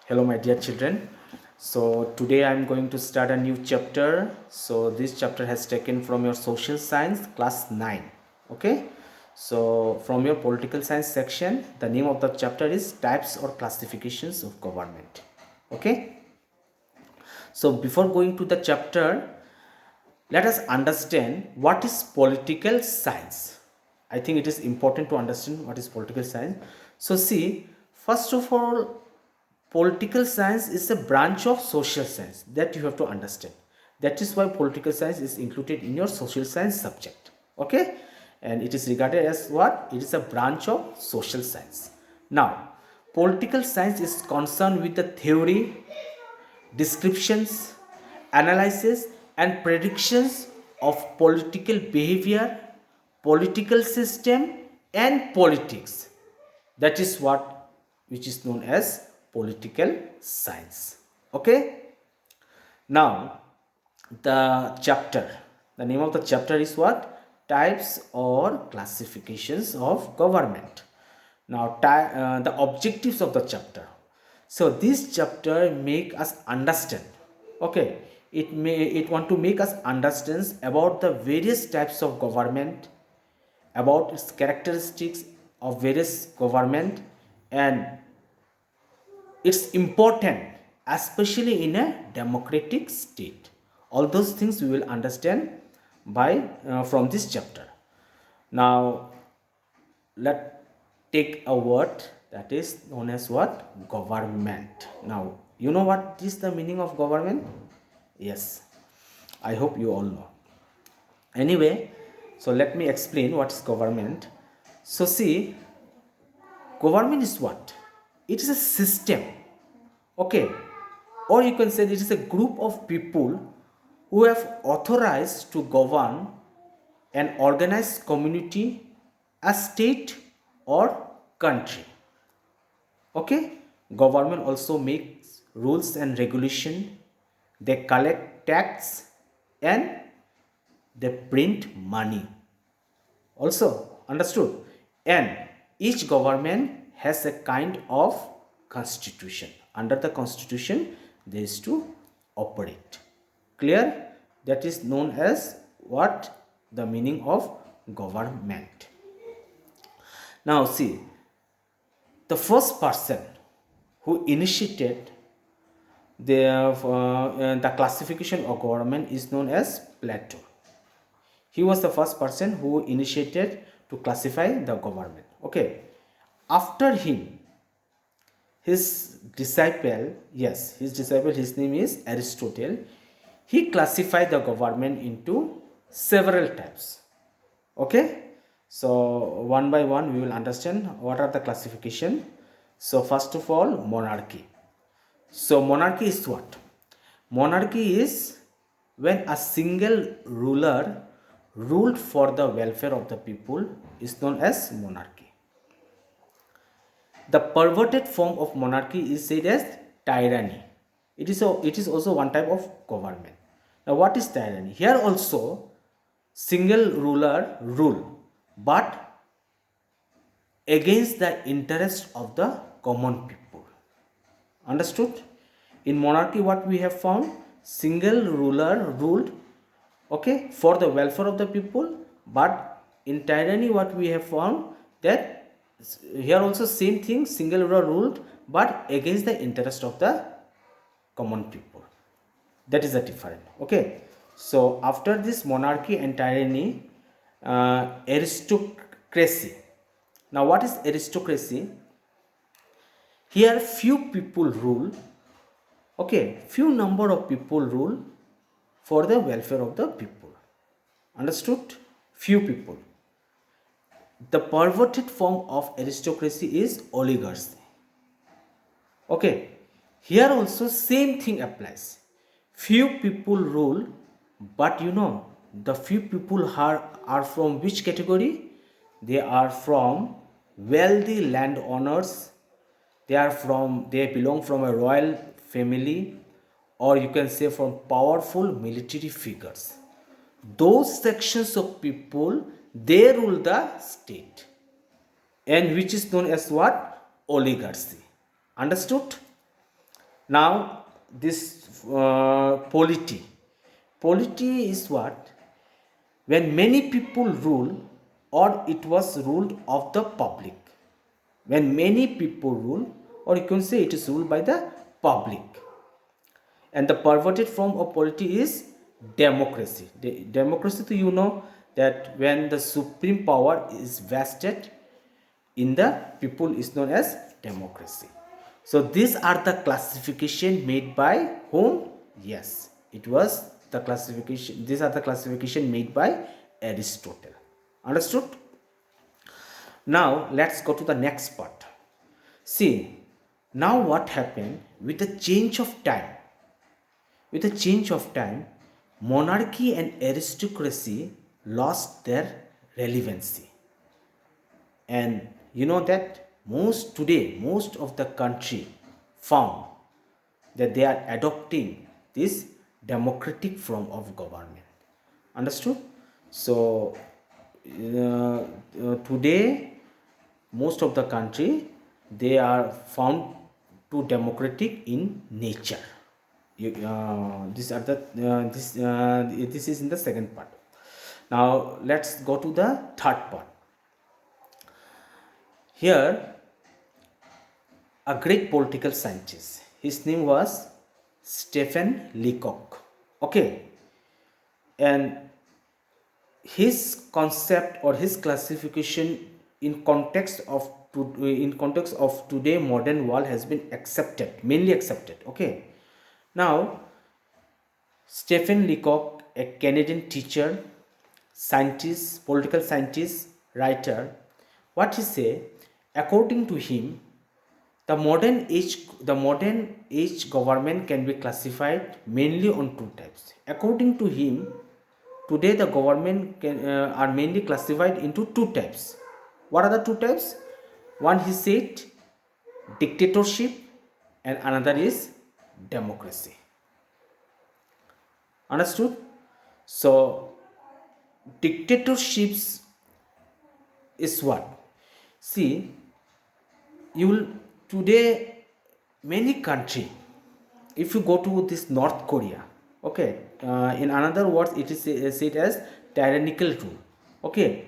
Hello, my dear children. So, today I'm going to start a new chapter. So, this chapter has taken from your social science class 9. Okay. So, from your political science section, the name of the chapter is Types or Classifications of Government. Okay. So, before going to the chapter, let us understand what is political science. I think it is important to understand what is political science. So, see, first of all, political science is a branch of social science that you have to understand. That is why political science is included in your social science subject. Okay, and it is regarded as what? It is a branch of social science. Now, political science is concerned with the theory, descriptions, analysis, and predictions of political behavior, political system, and politics. That is what which is known as political science. Okay. Now, the name of the chapter is what? Types or classifications of government. Now, the objectives of the chapter. So this chapter make us understand. Okay, it want to make us understand about the various types of government, about its characteristics of various government, and it's important especially in a democratic state. All those things we will understand by from this chapter. Now let take a word that is known as what? Government. Now you know what is the meaning of government? Yes, I hope you all know. Anyway, so let me explain what is government. So see, government is what? It is a system, okay, or you can say it is a group of people who have authorized to govern an organized community, a state, or country. Okay, government also makes rules and regulation, they collect tax, and they print money also. Understood? And each government has a kind of constitution. Under the constitution they is to operate. Clear? That is known as what? The meaning of government. Now see, the first person who initiated the classification of government is known as Plato. He was the first person who initiated to classify the government. Okay, after him his disciple, yes, his disciple, his name is Aristotle. He classified the government into several types. Okay, so one by one we will understand what are the classification. So first of all, monarchy. So monarchy is what? Monarchy is when a single ruler ruled for the welfare of the people is known as monarchy. The perverted form of monarchy is said as tyranny. It is also one type of government. Now what is tyranny? Here also single ruler rule, but against the interest of the common people. Understood? In monarchy what we have found? Single ruler ruled, okay, for the welfare of the people, but in tyranny what we have found? That here also same thing, single ruler ruled but against the interest of the common people. That is the difference. Okay, so after this monarchy and tyranny, aristocracy. Now what is aristocracy? Here few people rule, okay, few number of people rule for the welfare of the people. Understood? Few people. The perverted form of aristocracy is oligarchy. Okay, here also same thing applies. Few people rule, but you know, the few people are from which category? They are from wealthy landowners. They belong from a royal family, or you can say from powerful military figures. Those sections of people, they rule the state, and which is known as what? Oligarchy. Understood? Now this polity. Polity is what? When many people rule or it was ruled of the public. When many people rule, or you can say it is ruled by the public. And the perverted form of polity is democracy. Democracy, you know that when the supreme power is vested in the people is known as democracy. So these are the classification made by whom? Yes, it was the classification. These are the classification made by Aristotle. Understood? Now let's go to the next part. See, now what happened with the change of time? With the change of time, monarchy and aristocracy lost their relevancy. And you know that most of the country found that they are adopting this democratic form of government. Understood? So today most of the country they are found to democratic in nature. These are the this is in the second part. Now let's go to the third part. Here a great political scientist, his name was Stephen Leacock. Okay, and his concept or his classification in context of today modern world has been accepted, mainly accepted. Okay, now Stephen Leacock, a Canadian teacher, scientist, political scientist, writer, what he say? According to him, the modern age government can be classified mainly on two types. According to him, today the government are mainly classified into two types. What are the two types? One he said dictatorship and another is democracy. Understood? So dictatorships is what? See, you will today many country, if you go to this North Korea, okay, in another words it is said as tyrannical rule. Okay,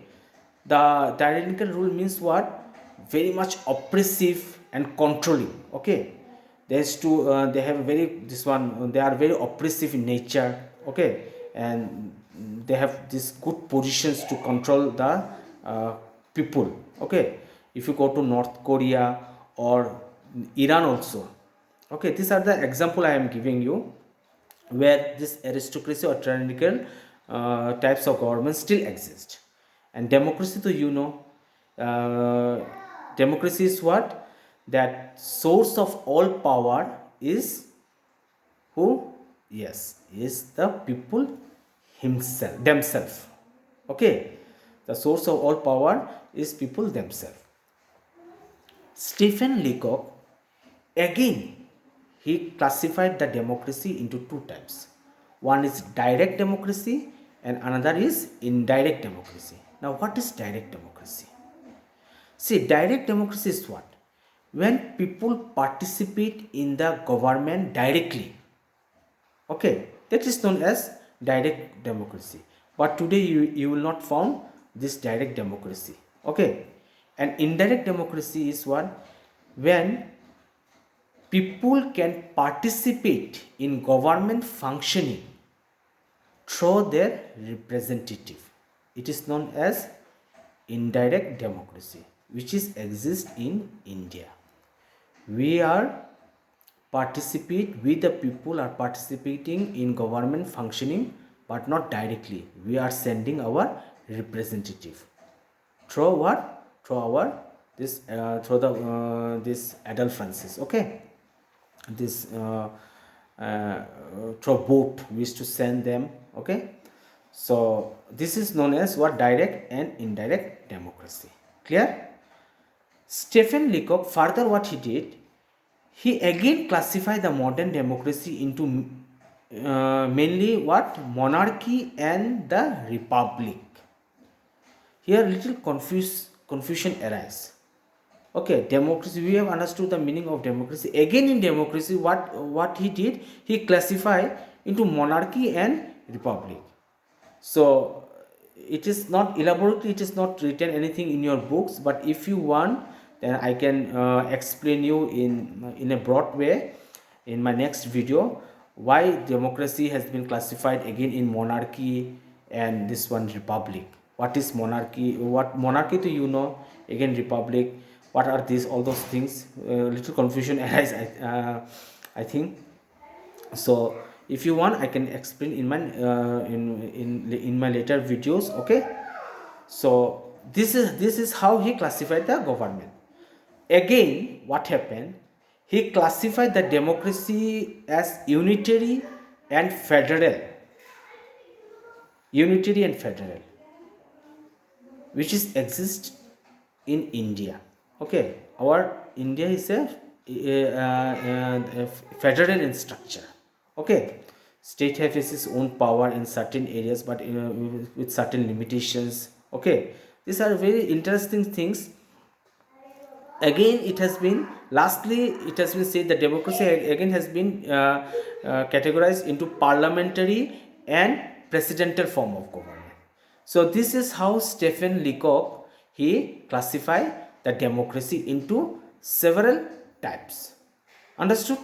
the tyrannical rule means what? Very much oppressive and controlling. Okay, there's two they have very this one they are very oppressive in nature. Okay, and they have these good positions to control the people. Okay, if you go to North Korea or Iran also. Okay, these are the example I am giving you where this aristocracy or tyrannical types of government still exist. And democracy, so you know, democracy is what? That source of all power is who? Yes, is the people themselves. Okay, the source of all power is people themselves. Stephen Leacock again he classified the democracy into two types. One is direct democracy and another is indirect democracy. Now what is direct democracy? See, direct democracy is what? When people participate in the government directly. Okay, that is known as direct democracy. But today you will not found this direct democracy. Okay, and indirect democracy is what? When people can participate in government functioning through their representative. It is known as indirect democracy, which is exist in India. We the people are participating in government functioning, but not directly. We are sending our representative through what? Through our through the this Adolf Francis. Okay, this through boat we used to send them. Okay, so this is known as what? Direct and indirect democracy. Clear? Stephen Leacock further what he did, he again classified the modern democracy into mainly what? Monarchy and the republic. Here little confusion arises. Okay, democracy, we have understood the meaning of democracy. Again, in democracy, what he did, he classified into monarchy and republic. So it is not elaborately, it is not written anything in your books, but if you want, then I can explain you in a broad way in my next video why democracy has been classified again in monarchy and this one republic. What is monarchy, what monarchy do you know, again republic, what are these, all those things, little confusion arise, I think. So if you want, I can explain in my in my later videos. Okay, so this is how he classified the government. Again, what happened, he classified the democracy as unitary and federal, which is exist in India. Okay, our India is a federal in structure. Okay, state has its own power in certain areas, but with certain limitations. Okay, these are very interesting things. Again, it has been, lastly it has been said that democracy again has been categorized into parliamentary and presidential form of government. So this is how Stephen Leacock he classified the democracy into several types. Understood?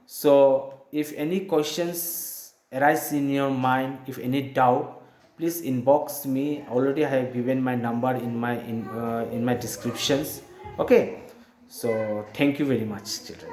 So if any questions arise in your mind, if any doubt, please inbox me. Already I have given my number in my descriptions. Okay, so thank you very much, children.